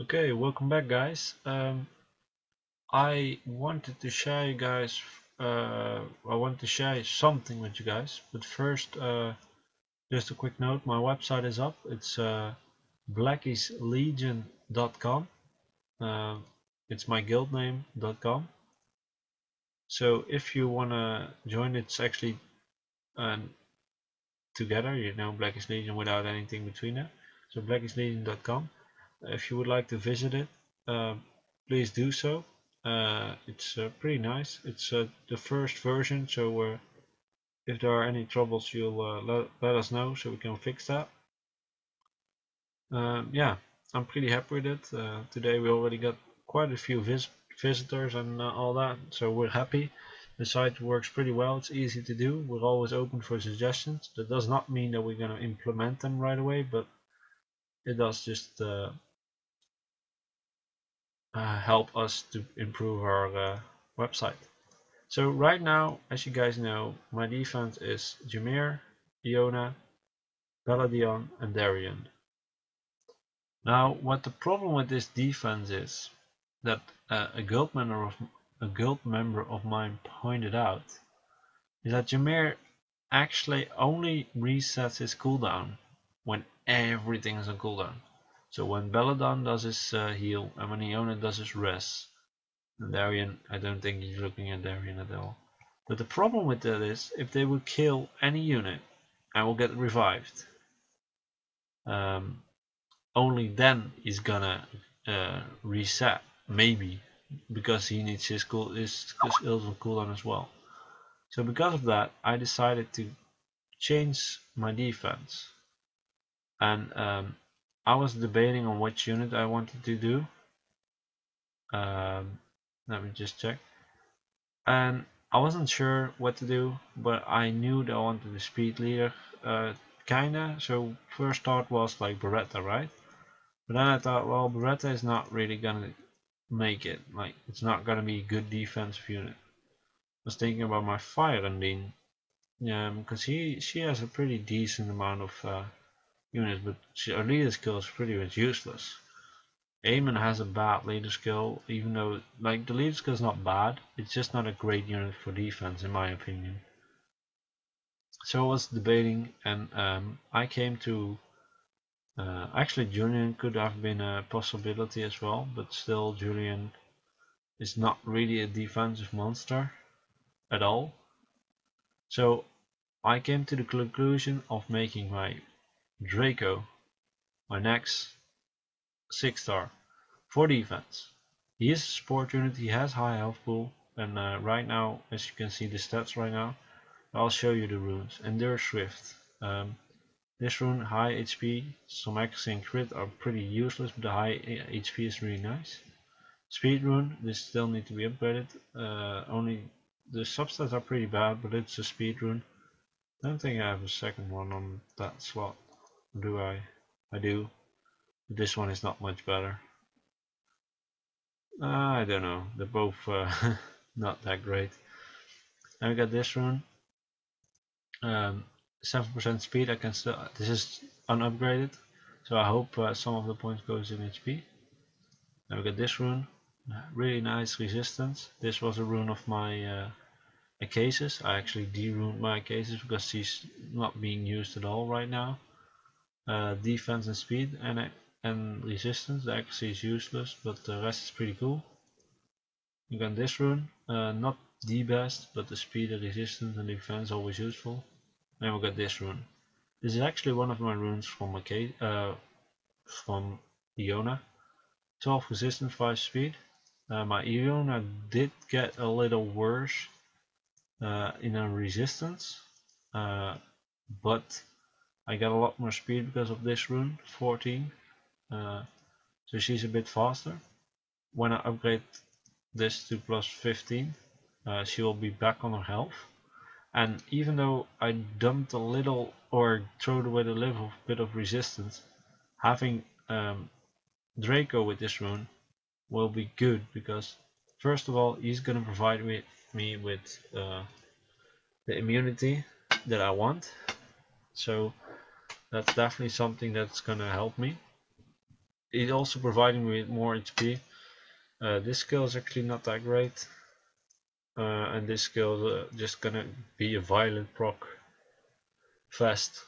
Okay, welcome back, guys. I wanted to share you guys. I want to share something with you guys, but first, just a quick note: my website is up. It's blackieslegion.com. Uh, it's my guild name.com. So if you wanna join, it's actually uh, together. Blackies Legion without anything between it. So blackieslegion.com. If you would like to visit it, uh, please do so. It's pretty nice. It's the first version, so if there are any troubles, you'll let us know so we can fix that. Yeah, I'm pretty happy with it. Today we already got quite a few visitors and all that, so we're happy. The site works pretty well. It's easy to do. We're always open for suggestions. That does not mean that we're going to implement them right away, but it does just help us to improve our website. So right now, as you guys know, my defense is Jameer, Iona, Baladion, and Darian. Now, what the problem with this defense is that a guild member of mine pointed out is that Jameer actually only resets his cooldown when everything is on cooldown. So when Baladon does his heal and when Iona does his res, and Darian, I don't think he's looking at Darian at all. But the problem with that is, if they would kill any unit and will get revived, um, only then he's gonna reset, maybe, because he needs his skills on cooldown as well. So because of that, I decided to change my defense, and I was debating on which unit I wanted to do. Let me just check. And I wasn't sure what to do, but I knew that I wanted a speed leader, kinda. So first thought was like Beretta, right? But then I thought, well, Beretta is not really gonna make it. Like, it's not gonna be a good defensive unit. I was thinking about my Fire Undine, because she has a pretty decent amount of units, but her leader skill is pretty much useless. Eamon has a bad leader skill, even though like the leader skill is not bad, it's just not a great unit for defense in my opinion. So I was debating, and I came to actually Julian could have been a possibility as well, but still Julian is not really a defensive monster at all. So I came to the conclusion of making my Draco my next 6-star for defense. He is a support unit, he has high health pool, and right now, as you can see the stats right now, I'll show you the runes. Endure Swift. This rune, high HP, some accuracy and crit are pretty useless, but the high HP is really nice. Speed rune, this still need to be upgraded. Only the substats are pretty bad, but it's a speed rune. I don't think I have a second one on that slot. Do I? I do. This one is not much better. I don't know. They're both not that great. Then we got this rune. 7% speed. I can still. This is unupgraded, so I hope some of the points goes in HP. Then we got this rune. Really nice resistance. This was a rune of my cases. I actually de-runed my cases because she's not being used at all right now. Defense and speed and resistance. The accuracy is useless, but the rest is pretty cool. You got this rune, not the best, but the speed, the resistance, and defense always useful. Then we got this rune. This is actually one of my runes from from Iona. 12 resistance, 5 speed. My Iona did get a little worse in a resistance, but I got a lot more speed because of this rune, 14. So she's a bit faster. When I upgrade this to plus 15, she will be back on her health. And even though I dumped a little or threw away a little bit of resistance, having Draco with this rune will be good, because first of all he's gonna provide me with the immunity that I want, so that's definitely something that's gonna help me. It also providing me with more HP. This skill is actually not that great, and this skill is just gonna be a violent proc fast.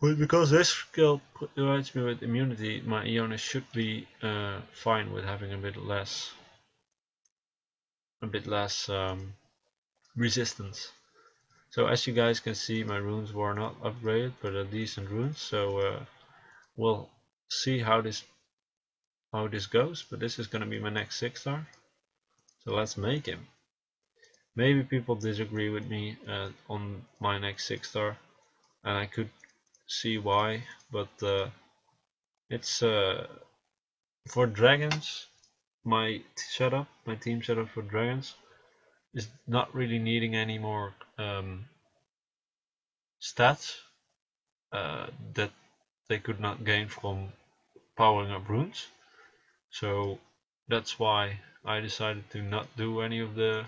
But because this skill provides me with immunity, my Iona should be fine with having a bit less resistance. So as you guys can see, my runes were not upgraded, but are decent runes. So we'll see how this goes. But this is gonna be my next 6-star. So let's make him. Maybe people disagree with me on my next 6-star, and I could see why. But it's for dragons. My team setup for dragons is not really needing any more stats that they could not gain from powering up runes. So that's why I decided to not do any of the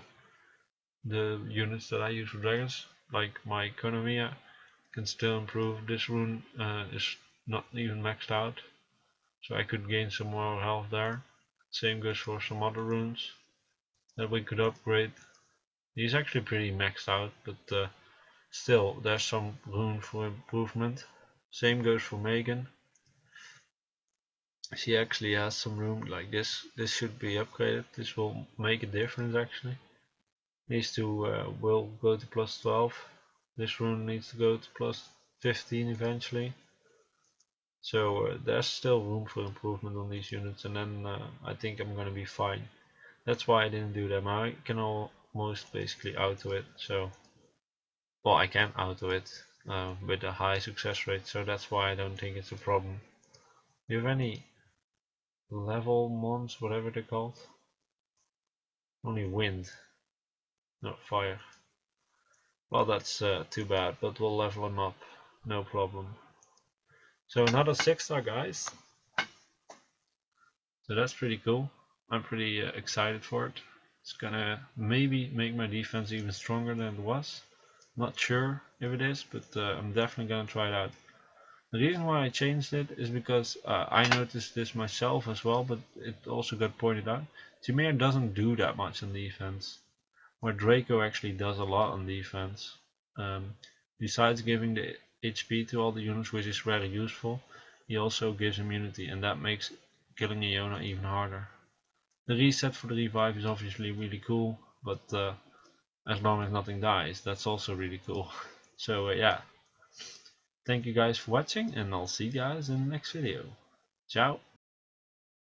units that I use for dragons. Like my economia can still improve. This rune is not even maxed out, so I could gain some more health there. Same goes for some other runes that we could upgrade. He's actually pretty maxed out, but still there's some room for improvement. Same goes for Megan. She actually has some room. Like this should be upgraded. This will make a difference actually. These two will go to plus 12. This rune needs to go to plus 15 eventually. So there's still room for improvement on these units, and then I think I'm gonna be fine. That's why I didn't do them. I can almost basically auto it. So, well, I can auto it with a high success rate. So that's why I don't think it's a problem. Do you have any level mons, whatever they're called? Only wind, not fire. Well, that's too bad, but we'll level them up, no problem. So another 6-star, guys. So that's pretty cool. I'm pretty excited for it. It's gonna maybe make my defense even stronger than it was. Not sure if it is, but I'm definitely gonna try it out. The reason why I changed it is because I noticed this myself as well, but it also got pointed out. Timir doesn't do that much on defense, where Draco actually does a lot on defense. Besides giving the HP to all the units, which is rather useful, he also gives immunity, and that makes killing a Iona even harder. The reset for the revive is obviously really cool, but as long as nothing dies, that's also really cool. So yeah, thank you guys for watching, and I'll see you guys in the next video. Ciao!